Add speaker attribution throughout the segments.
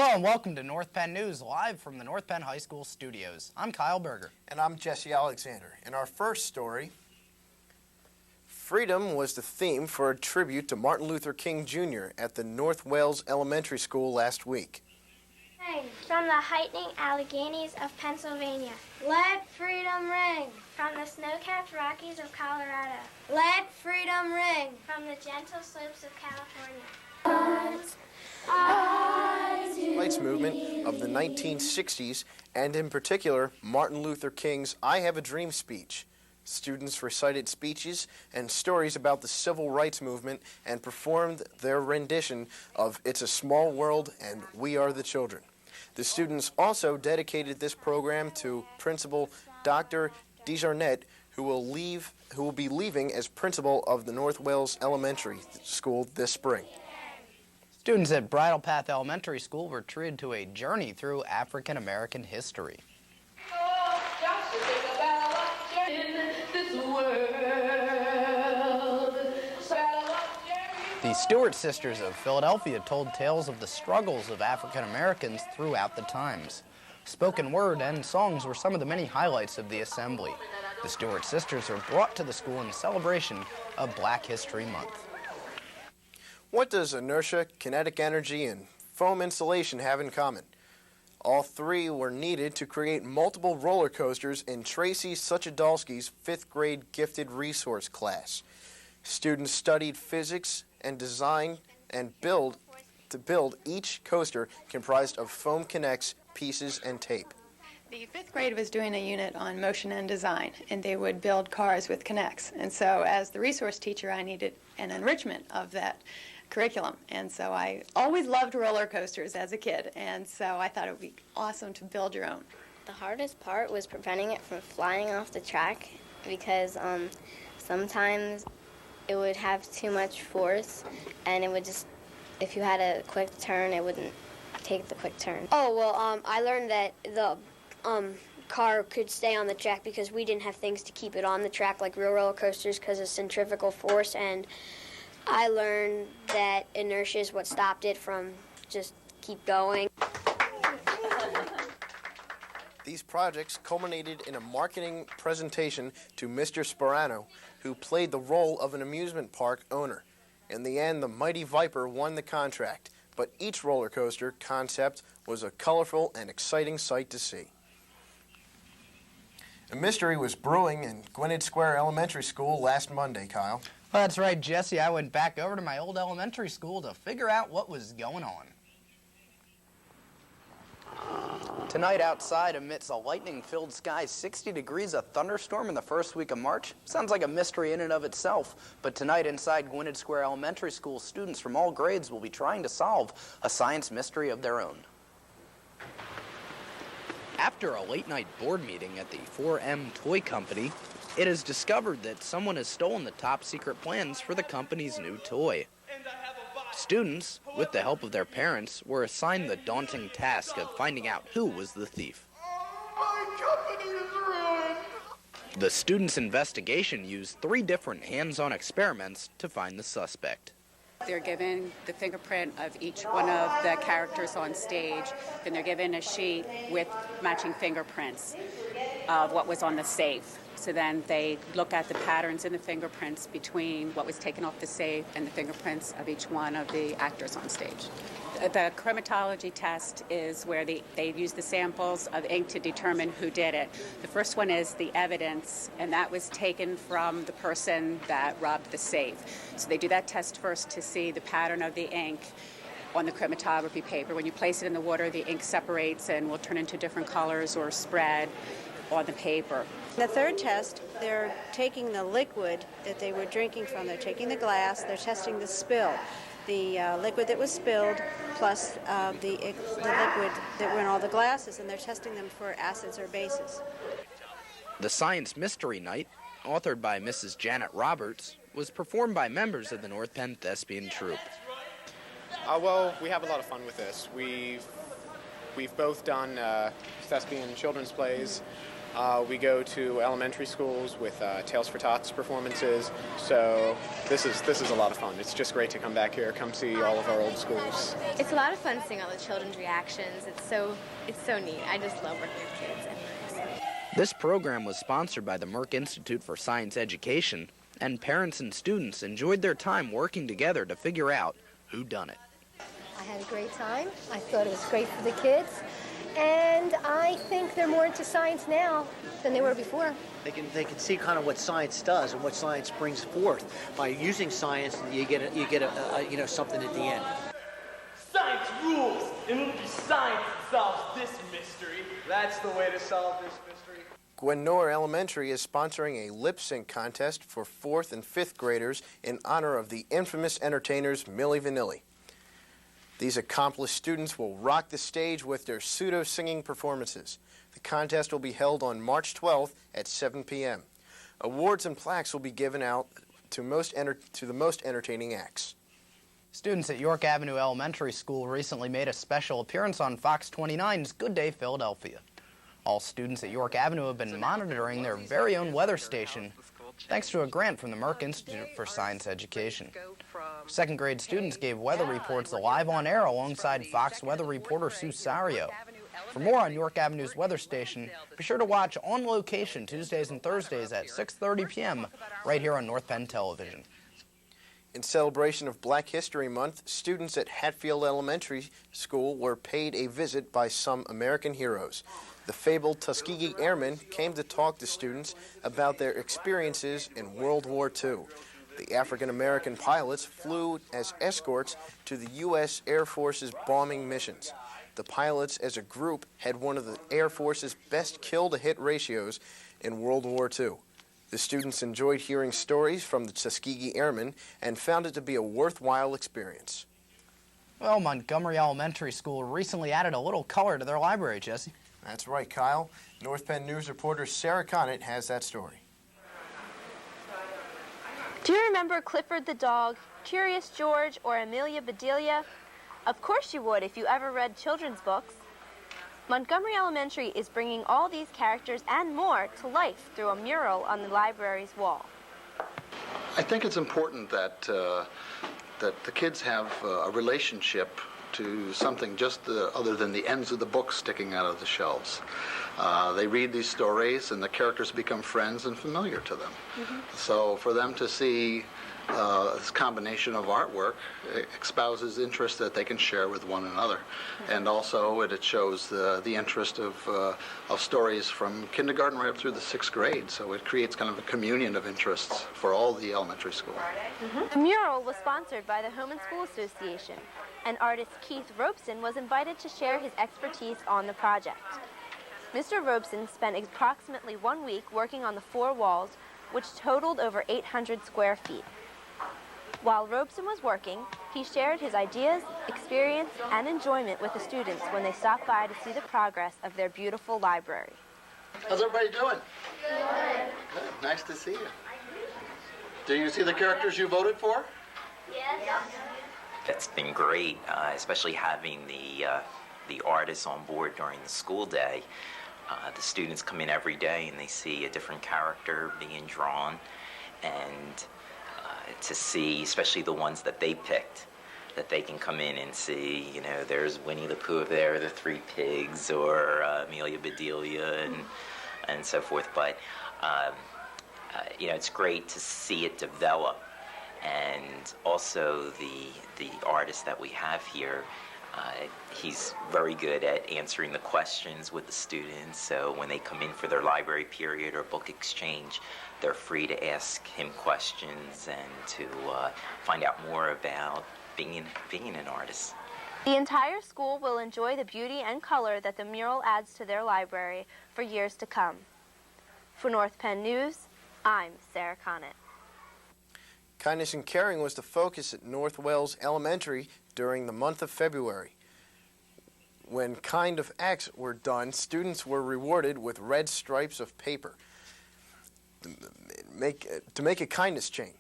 Speaker 1: Hello and welcome to North Penn News, live from the North Penn High School studios. I'm Kyle Berger.
Speaker 2: And I'm Jesse Alexander. In our first story, freedom was the theme for a tribute to Martin Luther King Jr. at the North Wales Elementary School last week.
Speaker 3: From the heightening Alleghenies of Pennsylvania. Let freedom ring. From the snow-capped Rockies of Colorado. Let freedom ring. From the gentle slopes of California.
Speaker 2: Rights movement of the 1960s, and in particular, Martin Luther King's I Have a Dream speech. Students recited speeches and stories about the civil rights movement and performed their rendition of It's a Small World and We Are the Children. The students also dedicated this program to Principal Dr. Desjarnette, who will be leaving as principal of the North Wales Elementary School this spring.
Speaker 1: Students at Bridle Path Elementary School were treated to a journey through African American history. The Stewart sisters of Philadelphia told tales of the struggles of African Americans throughout the times. Spoken word and songs were some of the many highlights of the assembly. The Stewart sisters are brought to the school in celebration of Black History Month.
Speaker 2: What does inertia, kinetic energy, and foam insulation have in common? All three were needed to create multiple roller coasters in Tracy Suchadolski's 5th grade gifted resource class. Students studied physics and design and build each coaster comprised of foam connects, pieces, and tape.
Speaker 4: The 5th grade was doing a unit on motion and design, and they would build cars with connects. And so as the resource teacher, I needed an enrichment of that curriculum. And so I always loved roller coasters as a kid, and so I thought it would be awesome to build your own.
Speaker 5: The hardest part was preventing it from flying off the track because sometimes it would have too much force, and it would just, if you had a quick turn, it wouldn't take the quick turn.
Speaker 6: Oh, well, I learned that the car could stay on the track because we didn't have things to keep it on the track like real roller coasters because of centrifugal force, and I learned that inertia is what stopped it from just keep going.
Speaker 2: These projects culminated in a marketing presentation to Mr. Sperano, who played the role of an amusement park owner. In the end, the Mighty Viper won the contract, but each roller coaster concept was a colorful and exciting sight to see. A mystery was brewing in Gwynedd Square Elementary School last Monday, Kyle.
Speaker 1: Well, that's right, Jesse. I went back over to my old elementary school to figure out what was going on. Tonight outside, amidst a lightning-filled sky, 60 degrees, a thunderstorm in the first week of March. Sounds like a mystery in and of itself. But tonight inside Gwynedd Square Elementary School, students from all grades will be trying to solve a science mystery of their own. After a late-night board meeting at the 4M Toy Company, it is discovered that someone has stolen the top-secret plans for the company's new toy. Students, with the help of their parents, were assigned the daunting task of finding out who was the thief.
Speaker 7: My company is ruined!
Speaker 1: The students' investigation used 3 different hands-on experiments to find the suspect.
Speaker 8: They're given the fingerprint of each one of the characters on stage. Then they're given a sheet with matching fingerprints of what was on the safe. So then they look at the patterns in the fingerprints between what was taken off the safe and the fingerprints of each one of the actors on stage. The chromatology test is where they use the samples of ink to determine who did it. The first one is the evidence, and that was taken from the person that robbed the safe. So they do that test first to see the pattern of the ink on the chromatography paper. When you place it in the water, the ink separates and will turn into different colors or spread on the paper.
Speaker 9: The third test, they're taking the liquid that they were drinking from, they're taking the glass, they're testing the spill. The liquid that was spilled plus the liquid that were in all the glasses, and they're testing them for acids or bases.
Speaker 1: The Science Mystery Night, authored by Mrs. Janet Roberts, was performed by members of the North Penn Thespian Troupe.
Speaker 10: Well, we have a lot of fun with this. We've both done thespian children's plays. We go to elementary schools with Tales for Tots performances, so this is a lot of fun. It's just great to come back here, come see all of our old schools.
Speaker 11: It's a lot of fun seeing all the children's reactions. It's so neat. I just love working with kids.
Speaker 1: This program was sponsored by the Merck Institute for Science Education, and parents and students enjoyed their time working together to figure out who done it.
Speaker 12: I had a great time. I thought it was great for the kids. And I think they're more into science now than they were before.
Speaker 13: They can see kind of what science does and what science brings forth. By using science, you get something at the end.
Speaker 7: Science rules, and it'll be science that solves this mystery. That's the way to solve this mystery.
Speaker 2: Gwen-Norr Elementary is sponsoring a lip sync contest for 4th and 5th graders in honor of the infamous entertainers Milli Vanilli. These accomplished students will rock the stage with their pseudo-singing performances. The contest will be held on March 12th at 7 p.m. Awards and plaques will be given out to the most entertaining acts.
Speaker 1: Students at York Avenue Elementary School recently made a special appearance on Fox 29's Good Day Philadelphia. All students at York Avenue have been monitoring their very own weather station, thanks to a grant from the Merck Institute for Science Education. Second grade students gave weather reports live on air alongside Fox weather reporter Sue Sario. For more on York Avenue's weather station, be sure to watch On Location Tuesdays and Thursdays at 6:30 p.m. right here on North Penn Television.
Speaker 2: In celebration of Black History Month, students at Hatfield Elementary School were paid a visit by some American heroes. The fabled Tuskegee Airmen came to talk to students about their experiences in World War II. The African-American pilots flew as escorts to the U.S. Air Force's bombing missions. The pilots, as a group, had one of the Air Force's best kill-to-hit ratios in World War II. The students enjoyed hearing stories from the Tuskegee Airmen and found it to be a worthwhile experience.
Speaker 1: Well, Montgomery Elementary School recently added a little color to their library, Jesse.
Speaker 2: That's right, Kyle. North Penn News reporter Sarah Conant has that story.
Speaker 14: Do you remember Clifford the Dog, Curious George, or Amelia Bedelia? Of course you would if you ever read children's books. Montgomery Elementary is bringing all these characters and more to life through a mural on the library's wall.
Speaker 15: I think it's important that the kids have a relationship to something just other than the ends of the book sticking out of the shelves. They read these stories and the characters become friends and familiar to them. Mm-hmm. So for them to see this combination of artwork espouses interest that they can share with one another. Mm-hmm. And also it shows the interest of stories from kindergarten right up through the 6th grade. So it creates kind of a communion of interests for all the elementary school.
Speaker 14: Mm-hmm. The mural was sponsored by the Home and School Association, and artist Keith Robeson was invited to share his expertise on the project. Mr. Robeson spent approximately 1 week working on the 4 walls, which totaled over 800 square feet. While Robeson was working, he shared his ideas, experience, and enjoyment with the students when they stopped by to see the progress of their beautiful library.
Speaker 15: How's everybody doing? Good. Good. Nice to see you. Do you see the characters you voted for?
Speaker 16: Yes. It's been great, especially having the artists on board during the school day. The students come in every day and they see a different character being drawn, and to see, especially the ones that they picked, that they can come in and see, you know, there's Winnie the Pooh there, the 3 pigs, or Amelia Bedelia, and so forth. But, you know, it's great to see it develop. And also the artist that we have here, he's very good at answering the questions with the students. So when they come in for their library period or book exchange, they're free to ask him questions and to find out more about being an artist.
Speaker 14: The entire school will enjoy the beauty and color that the mural adds to their library for years to come. For North Penn News, I'm Sarah Conant.
Speaker 2: Kindness and caring was the focus at North Wells Elementary during the month of February. When kind of acts were done, students were rewarded with red stripes of paper to make a kindness chain.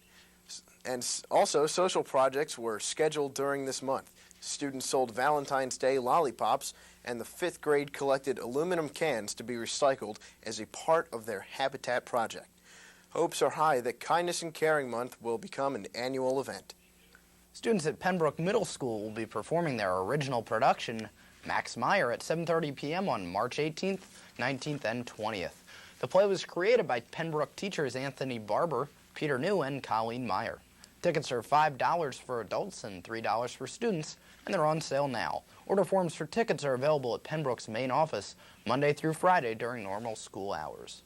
Speaker 2: And also, social projects were scheduled during this month. Students sold Valentine's Day lollipops, and the 5th grade collected aluminum cans to be recycled as a part of their Habitat project. Hopes are high that Kindness and Caring Month will become an annual event.
Speaker 1: Students at Pembroke Middle School will be performing their original production, Max Meyer, at 7:30 p.m. on March 18th, 19th, and 20th. The play was created by Pembroke teachers Anthony Barber, Peter New, and Colleen Meyer. Tickets are $5 for adults and $3 for students, and they're on sale now. Order forms for tickets are available at Pembroke's main office Monday through Friday during normal school hours.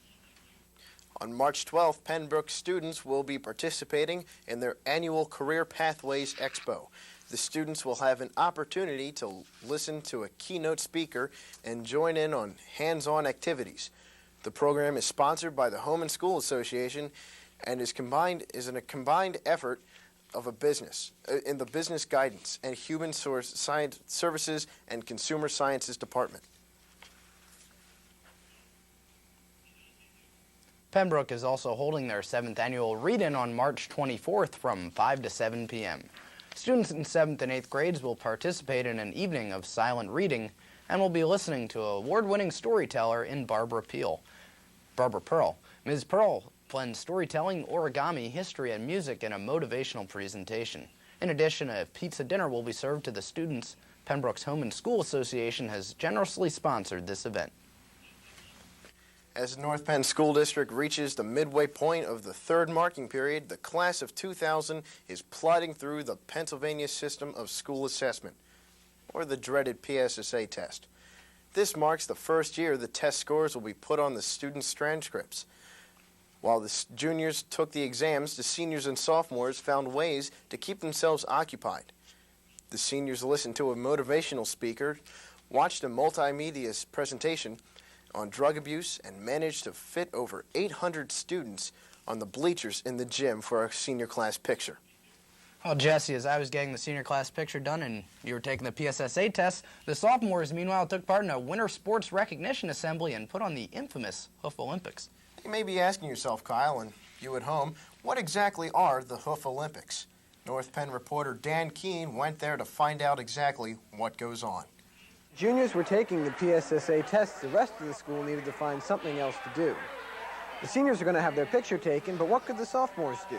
Speaker 2: On March 12th, Pembroke students will be participating in their annual Career Pathways Expo. The students will have an opportunity to listen to a keynote speaker and join in on hands-on activities. The program is sponsored by the Home and School Association and is in a combined effort of a business, in the Business Guidance and Human Science Services and Consumer Sciences Department.
Speaker 1: Pembroke is also holding their 7th annual read-in on March 24th from 5 to 7 p.m. Students in 7th and 8th grades will participate in an evening of silent reading and will be listening to award-winning storyteller in Barbara Pearl. Ms. Pearl blends storytelling, origami, history, and music in a motivational presentation. In addition, a pizza dinner will be served to the students. Pembroke's Home and School Association has generously sponsored this event.
Speaker 2: As the North Penn School District reaches the midway point of the 3rd marking period, the class of 2000 is plodding through the Pennsylvania System of School Assessment, or the dreaded PSSA test. This marks the first year the test scores will be put on the students' transcripts. While the juniors took the exams, the seniors and sophomores found ways to keep themselves occupied. The seniors listened to a motivational speaker, watched a multimedia presentation on drug abuse, and managed to fit over 800 students on the bleachers in the gym for a senior class picture.
Speaker 1: Well, Jesse, as I was getting the senior class picture done and you were taking the PSSA test, the sophomores, meanwhile, took part in a winter sports recognition assembly and put on the infamous Hoof Olympics.
Speaker 2: You may be asking yourself, Kyle, and you at home, what exactly are the Hoof Olympics? North Penn reporter Dan Keene went there to find out exactly what goes on.
Speaker 17: Juniors were taking the PSSA tests. The rest of the school needed to find something else to do. The seniors are going to have their picture taken, but what could the sophomores do?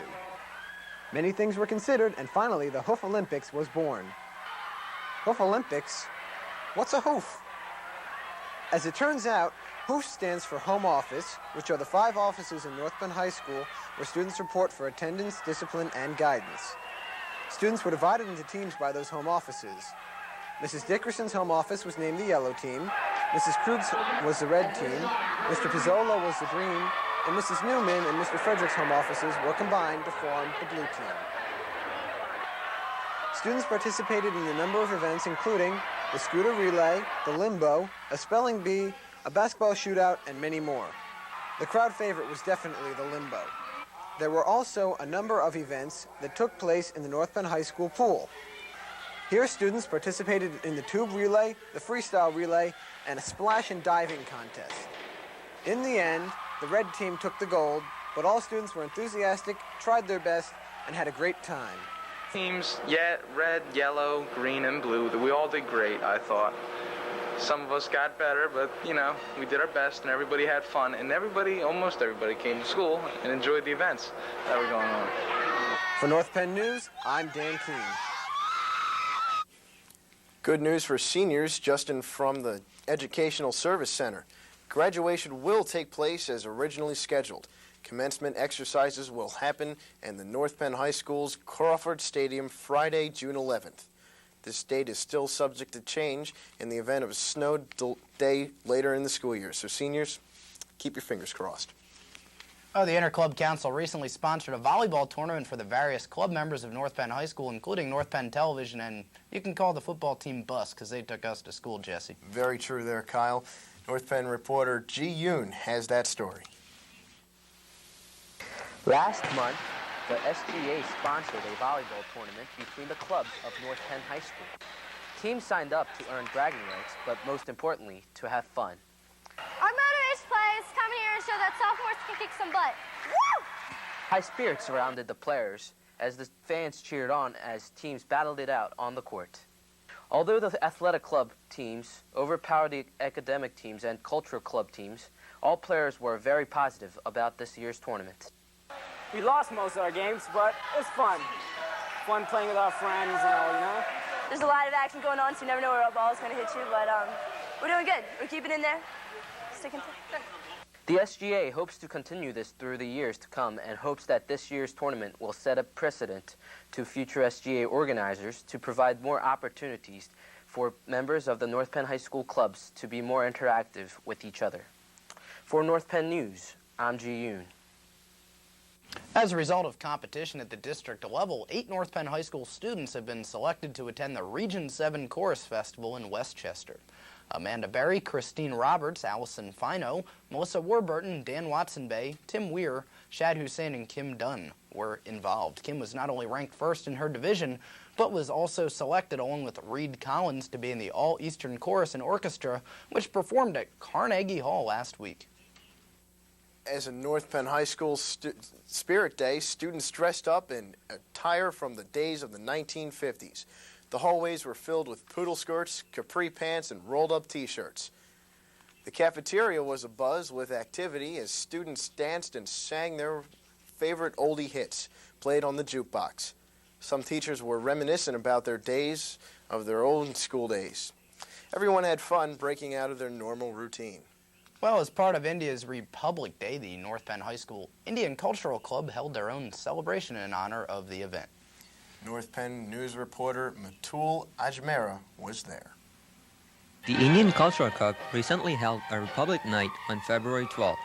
Speaker 17: Many things were considered, and finally the Hoof Olympics was born. Hoof Olympics? What's a hoof? As it turns out, HOOF stands for Home Office, which are the 5 offices in North Penn High School where students report for attendance, discipline, and guidance. Students were divided into teams by those home offices. Mrs. Dickerson's home office was named the yellow team, Mrs. Krug's was the red team, Mr. Pizzola was the green, and Mrs. Newman and Mr. Frederick's home offices were combined to form the blue team. Students participated in a number of events, including the scooter relay, the limbo, a spelling bee, a basketball shootout, and many more. The crowd favorite was definitely the limbo. There were also a number of events that took place in the North Penn High School pool. Here, students participated in the tube relay, the freestyle relay, and a splash and diving contest. In the end, the red team took the gold, but all students were enthusiastic, tried their best, and had a great time.
Speaker 18: Teams, red, yellow, green, and blue, we all did great, I thought. Some of us got better, but, we did our best, and everybody had fun, and almost everybody came to school and enjoyed the events that were going on.
Speaker 17: For North Penn News, I'm Dan Keene.
Speaker 2: Good news for seniors, Justin from the Educational Service Center. Graduation will take place as originally scheduled. Commencement exercises will happen in the North Penn High School's Crawford Stadium Friday, June 11th. This date is still subject to change in the event of a snow day later in the school year. So seniors, keep your fingers crossed.
Speaker 1: The Interclub Council recently sponsored a volleyball tournament for the various club members of North Penn High School, including North Penn Television, and you can call the football team Bus because they took us to school, Jesse.
Speaker 2: Very true there, Kyle. North Penn reporter Ji Yoon has that story.
Speaker 19: Last month, the SGA sponsored a volleyball tournament between the clubs of North Penn High School. Teams signed up to earn bragging rights, but most importantly, to have fun.
Speaker 3: Our motto is players coming here to show that sophomores can kick some butt. Woo!
Speaker 19: High spirits surrounded the players as the fans cheered on as teams battled it out on the court. Although the athletic club teams overpowered the academic teams and cultural club teams, all players were very positive about this year's tournament.
Speaker 20: We lost most of our games, but it was fun. Fun playing with our friends and all, you know?
Speaker 21: There's a lot of action going on, so you never know where a ball's going to hit you, but we're doing good. We're keeping in there. Sticking to it.
Speaker 19: The SGA hopes to continue this through the years to come and hopes that this year's tournament will set a precedent to future SGA organizers to provide more opportunities for members of the North Penn High School clubs to be more interactive with each other. For North Penn News, I'm Ji Yoon.
Speaker 1: As a result of competition at the district level, 8 North Penn High School students have been selected to attend the Region 7 Chorus Festival in Westchester. Amanda Berry, Christine Roberts, Allison Fino, Melissa Warburton, Dan Watson-Bay, Tim Weir, Shad Hussein, and Kim Dunn were involved. Kim was not only ranked first in her division, but was also selected along with Reed Collins to be in the All-Eastern Chorus and Orchestra, which performed at Carnegie Hall last week.
Speaker 2: As a North Penn High School Spirit Day, students dressed up in attire from the days of the 1950s. The hallways were filled with poodle skirts, capri pants, and rolled-up T-shirts. The cafeteria was abuzz with activity as students danced and sang their favorite oldie hits played on the jukebox. Some teachers were reminiscent about their days of their own school days. Everyone had fun breaking out of their normal routine.
Speaker 1: Well, as part of India's Republic Day, the North Penn High School Indian Cultural Club held their own celebration in honor of the event.
Speaker 2: North Penn news reporter Matul Ajmera was there.
Speaker 22: The Indian Cultural Club recently held a Republic Night on February 12th.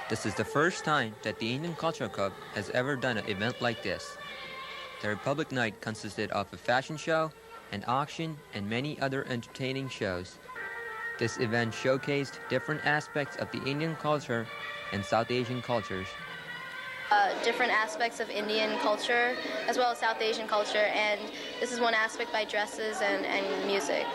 Speaker 22: This is the first time that the Indian Cultural Club has ever done an event like this. The Republic Night consisted of a fashion show, an auction, and many other entertaining shows. This event showcased different aspects of the Indian culture and South Asian cultures.
Speaker 14: Different aspects of Indian culture as well as South Asian culture, and this is one aspect by dresses and music.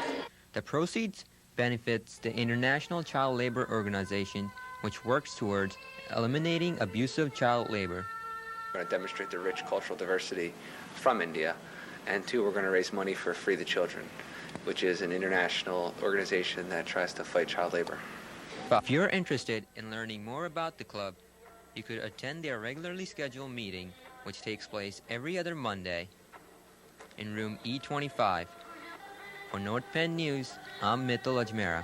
Speaker 22: The proceeds benefits the International Child Labor Organization, which works towards eliminating abusive child labor.
Speaker 23: We're going to demonstrate the rich cultural diversity from India, and 2, we're going to raise money for Free the Children, which is an international organization that tries to fight child labor.
Speaker 22: If you're interested in learning more about the club, you could attend their regularly scheduled meeting, which takes place every other Monday in room E25. For North Penn News, I'm Mitul Ajmera.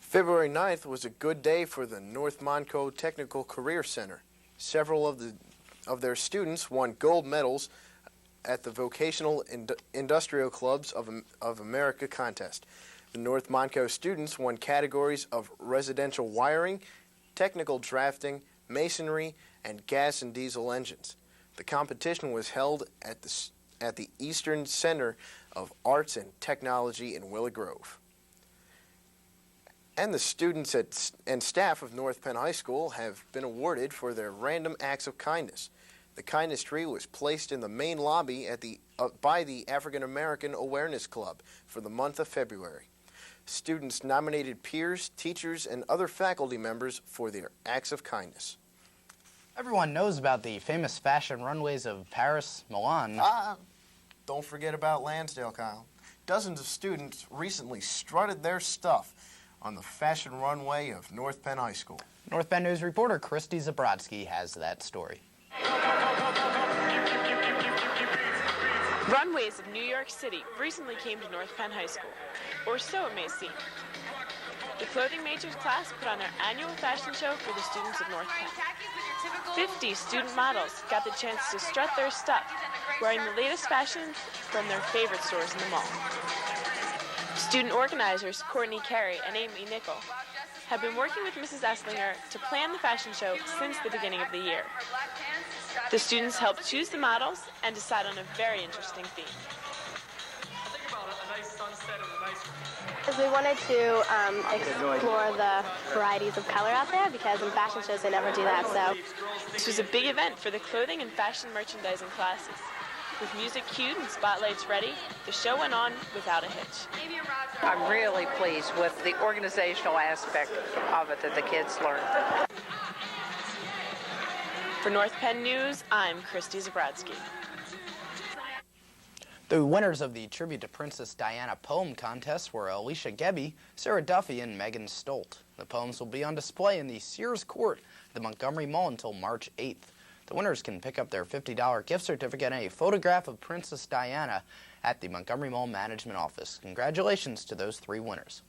Speaker 2: February 9th was a good day for the North Monco Technical Career Center. Several of their students won gold medals at the Vocational Industrial Clubs of America contest. The North Monco students won categories of residential wiring, technical drafting, masonry, and gas and diesel engines. The competition was held at the Eastern Center of Arts and Technology in Willow Grove. And the students and staff of North Penn High School have been awarded for their random acts of kindness. The kindness tree was placed in the main lobby by the African American Awareness Club for the month of February. Students nominated peers, teachers, and other faculty members for their acts of kindness.
Speaker 1: Everyone knows about the famous fashion runways of Paris, Milan.
Speaker 2: Don't forget about Lansdale, Kyle. Dozens of students recently strutted their stuff on the fashion runway of North Penn High School.
Speaker 1: North Penn News reporter Christy Zabrodsky has that story.
Speaker 24: Runways of New York City recently came to North Penn High School, or so it may seem. The clothing majors class put on their annual fashion show for the students of North Penn. 50 student models got the chance to strut their stuff, wearing the latest fashions from their favorite stores in the mall. Student organizers Courtney Carey and Amy Nickel have been working with Mrs. Esslinger to plan the fashion show since the beginning of the year. The students helped choose the models and decide on a very interesting theme.
Speaker 11: We wanted to explore the varieties of color out there, because in fashion shows they never do that. So
Speaker 24: this was a big event for the clothing and fashion merchandising classes. With music cued and spotlights ready, the show went on without a hitch.
Speaker 25: I'm really pleased with the organizational aspect of it that the kids learned.
Speaker 24: For North Penn News, I'm Christy Zabrodsky.
Speaker 1: The winners of the Tribute to Princess Diana poem contest were Alicia Gebbe, Sarah Duffy, and Megan Stolt. The poems will be on display in the Sears Court at the Montgomery Mall until March 8th. The winners can pick up their $50 gift certificate and a photograph of Princess Diana at the Montgomery Mall Management Office. Congratulations to those 3 winners.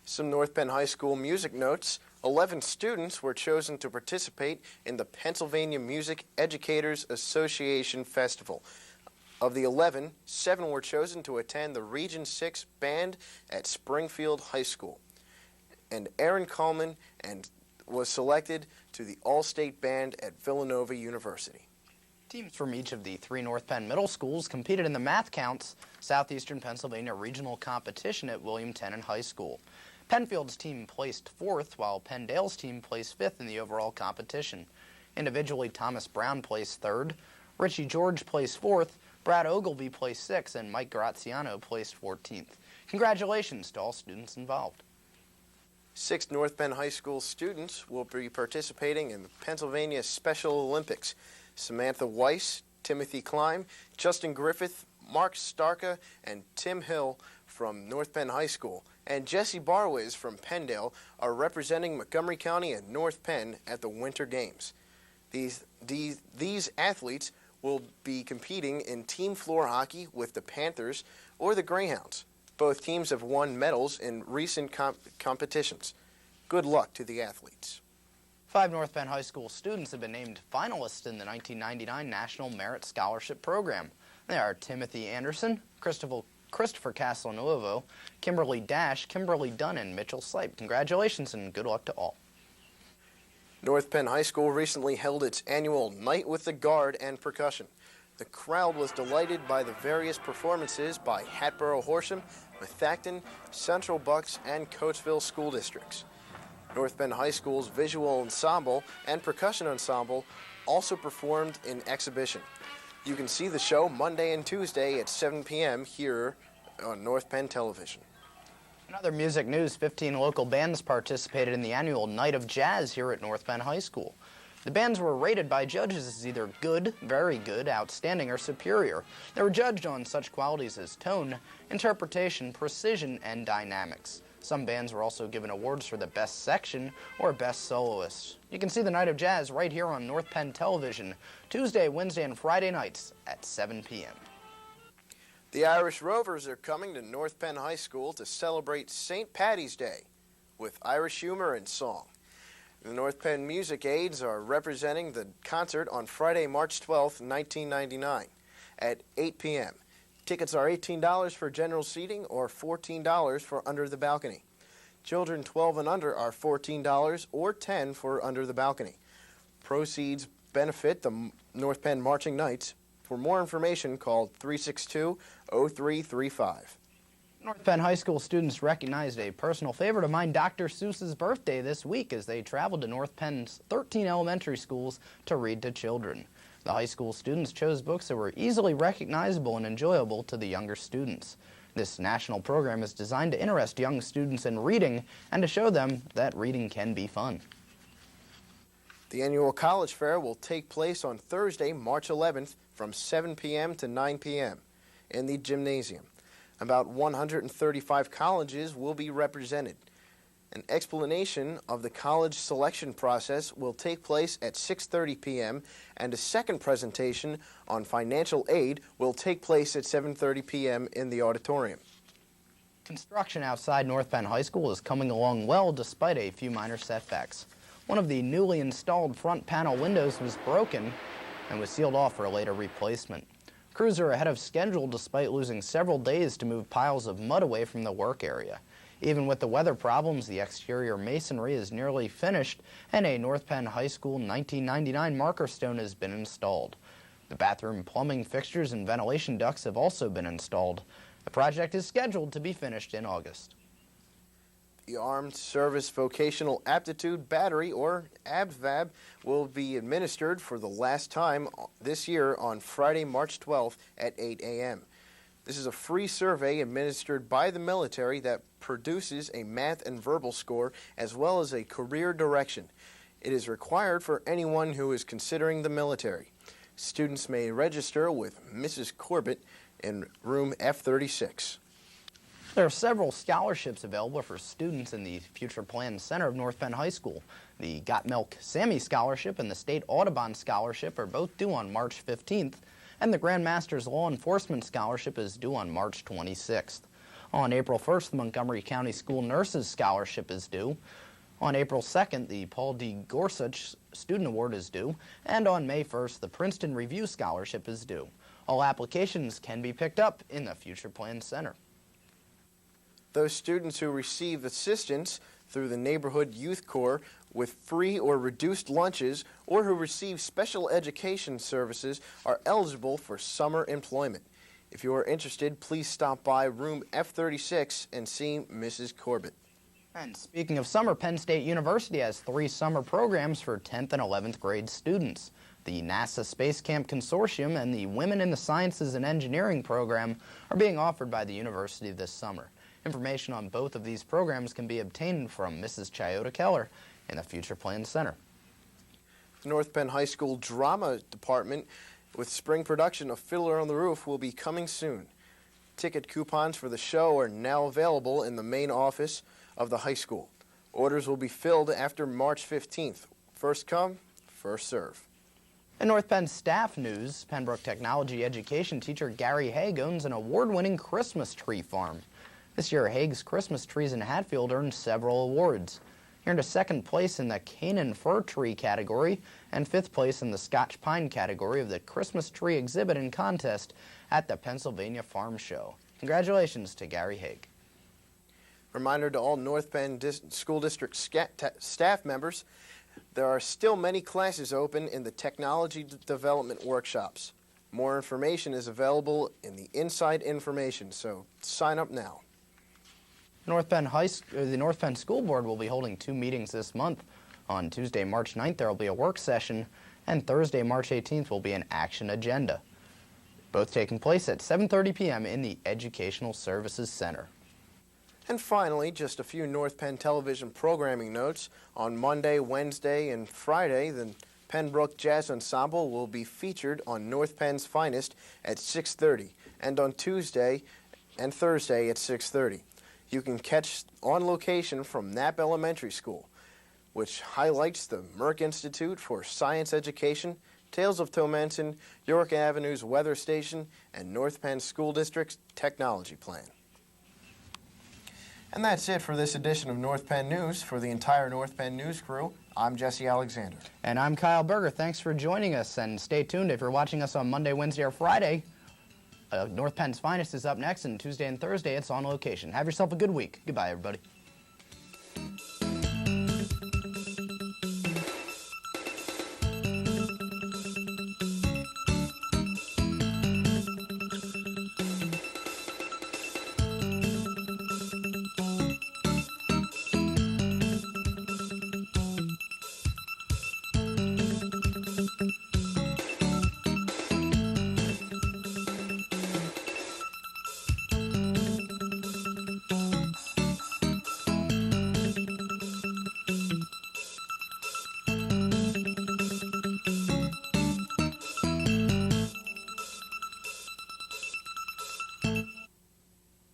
Speaker 2: Some North Penn High School music notes. 11 students were chosen to participate in the Pennsylvania Music Educators Association Festival. Of the 11, 7 were chosen to attend the Region 6 band at Springfield High School. And Aaron Coleman was selected to the All-State Band at Villanova University.
Speaker 1: Teams from each of the 3 North Penn middle schools competed in the Math Counts Southeastern Pennsylvania Regional Competition at William Tennant High School. Penfield's team placed 4th, while Penndale's team placed 5th in the overall competition. Individually, Thomas Brown placed 3rd, Richie George placed 4th, Brad Ogilvy placed 6th, and Mike Graziano placed 14th. Congratulations to all students involved.
Speaker 2: 6 North Penn High School students will be participating in the Pennsylvania Special Olympics. Samantha Weiss, Timothy Klein, Justin Griffith, Mark Starka, and Tim Hill from North Penn High School, and Jesse Barwiz from Penndale are representing Montgomery County and North Penn at the Winter Games. These athletes will be competing in team floor hockey with the Panthers or the Greyhounds. Both teams have won medals in recent competitions. Good luck to the athletes.
Speaker 1: 5 North Penn High School students have been named finalists in the 1999 National Merit Scholarship Program. They are Timothy Anderson, Christopher Castelnuovo, Kimberly Dash, Kimberly Dunn, and Mitchell Slipe. Congratulations and good luck to all.
Speaker 2: North Penn High School recently held its annual Night with the Guard and Percussion. The crowd was delighted by the various performances by Hatboro Horsham, Methacton, Central Bucks, and Coatesville school districts. North Penn High School's visual ensemble and percussion ensemble also performed in exhibition. You can see the show Monday and Tuesday at 7 p.m. here on North Penn Television.
Speaker 1: In other music news, 15 local bands participated in the annual Night of Jazz here at North Penn High School. The bands were rated by judges as either good, very good, outstanding, or superior. They were judged on such qualities as tone, interpretation, precision, and dynamics. Some bands were also given awards for the best section or best soloist. You can see the Night of Jazz right here on North Penn Television, Tuesday, Wednesday, and Friday nights at 7 p.m.
Speaker 2: The Irish Rovers are coming to North Penn High School to celebrate St. Paddy's Day with Irish humor and song. The North Penn Music Aids are representing the concert on Friday, March 12th, 1999 at 8 p.m. Tickets are $18 for general seating or $14 for under the balcony. Children 12 and under are $14 or $10 for under the balcony. Proceeds benefit the North Penn Marching Knights. For more information, call 362-0335.
Speaker 1: North Penn High School students recognized a personal favorite of mine, Dr. Seuss's birthday this week as they traveled to North Penn's 13 elementary schools to read to children. The high school students chose books that were easily recognizable and enjoyable to the younger students. This national program is designed to interest young students in reading and to show them that reading can be fun.
Speaker 2: The annual college fair will take place on Thursday, March 11th from 7 p.m. to 9 p.m. in the gymnasium. About 135 colleges will be represented. An explanation of the college selection process will take place at 6:30 p.m. and a second presentation on financial aid will take place at 7:30 p.m. in the auditorium.
Speaker 1: Construction outside North Penn High School is coming along well despite a few minor setbacks. One of the newly installed front panel windows was broken and was sealed off for a later replacement. Crews are ahead of schedule despite losing several days to move piles of mud away from the work area. Even with the weather problems, the exterior masonry is nearly finished and a North Penn High School 1999 marker stone has been installed. The bathroom plumbing fixtures and ventilation ducts have also been installed. The project is scheduled to be finished in August.
Speaker 2: The Armed Service Vocational Aptitude Battery, or ABVAB, will be administered for the last time this year on Friday, March 12th at 8 a.m. This is a free survey administered by the military that produces a math and verbal score as well as a career direction. It is required for anyone who is considering the military. Students may register with Mrs. Corbett in room F36.
Speaker 1: There are several scholarships available for students in the Future Plans Center of North Penn High School. The Got Milk Sammy Scholarship and the State Audubon Scholarship are both due on March 15th, and the Grand Master's Law Enforcement Scholarship is due on March 26th. On April 1st, the Montgomery County School Nurses Scholarship is due. On April 2nd, the Paul D. Gorsuch Student Award is due, and on May 1st, the Princeton Review Scholarship is due. All applications can be picked up in the Future Plans Center.
Speaker 2: Those students who receive assistance through the Neighborhood Youth Corps with free or reduced lunches or who receive special education services are eligible for summer employment. If you are interested, please stop by room F36 and see Mrs. Corbett.
Speaker 1: And speaking of summer, Penn State University has 3 summer programs for 10th and 11th grade students. The NASA Space Camp Consortium and the Women in the Sciences and Engineering program are being offered by the university this summer. Information on both of these programs can be obtained from Mrs. Chayota Keller in the Future Plans Center.
Speaker 2: The North Penn High School Drama Department with spring production of Fiddler on the Roof will be coming soon. Ticket coupons for the show are now available in the main office of the high school. Orders will be filled after March 15th. First come, first serve.
Speaker 1: In North Penn staff news, Pembroke Technology education teacher Gary Haig owns an award-winning Christmas tree farm. This year, Haig's Christmas trees in Hatfield earned several awards. He earned a 2nd place in the Canaan Fir Tree category and 5th place in the Scotch Pine category of the Christmas tree exhibit and contest at the Pennsylvania Farm Show. Congratulations to Gary Haig.
Speaker 2: Reminder to all North Penn School District staff members, there are still many classes open in the Technology Development Workshops. More information is available in the Inside Information, so sign up now.
Speaker 1: The North Penn School Board will be holding 2 meetings this month. On Tuesday, March 9th, there will be a work session, and Thursday, March 18th, will be an action agenda. Both taking place at 7:30 p.m. in the Educational Services Center.
Speaker 2: And finally, just a few North Penn television programming notes. On Monday, Wednesday, and Friday, the Pembroke Jazz Ensemble will be featured on North Penn's Finest at 6:30, and on Tuesday and Thursday at 6:30. You can catch on location from Knapp Elementary School, which highlights the Merck Institute for Science Education, Tales of Tomenson, York Avenue's Weather Station, and North Penn School District's Technology Plan. And that's it for this edition of North Penn News. For the entire North Penn News crew, I'm Jesse Alexander.
Speaker 1: And I'm Kyle Berger. Thanks for joining us, and stay tuned if you're watching us on Monday, Wednesday, or Friday. North Penn's Finest is up next, and Tuesday and Thursday it's on location. Have yourself a good week. Goodbye, everybody.